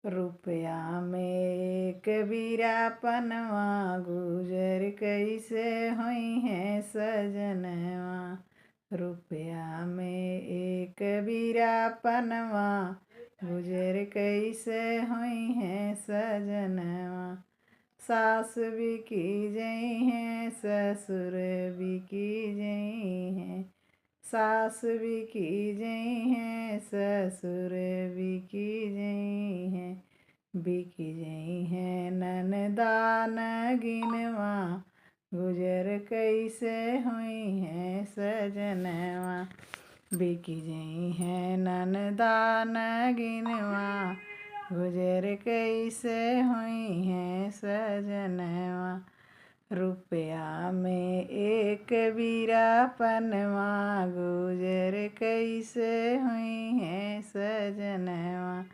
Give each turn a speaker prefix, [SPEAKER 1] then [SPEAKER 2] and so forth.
[SPEAKER 1] रुपया में कबीरापनवा गुजर कैसे होई है सजनवा। रुपया में एक कबीरापनवा गुजर कैसे होई है सजनवा। सास भी की जई हैं ससुर भी की जई हैं। सास भी की जई हैं ससुर भी की जई हैं। बिकी जई हैं ननदा नगिनवा गुजर कैसे हुई हैं सजनवा। बिकी जई हैं ननदा नगिनवा गुजर कैसे हुई हैं सजनवा। रुपया में एक कबीरापनवा गुजर कैसे हुई है सजनवा।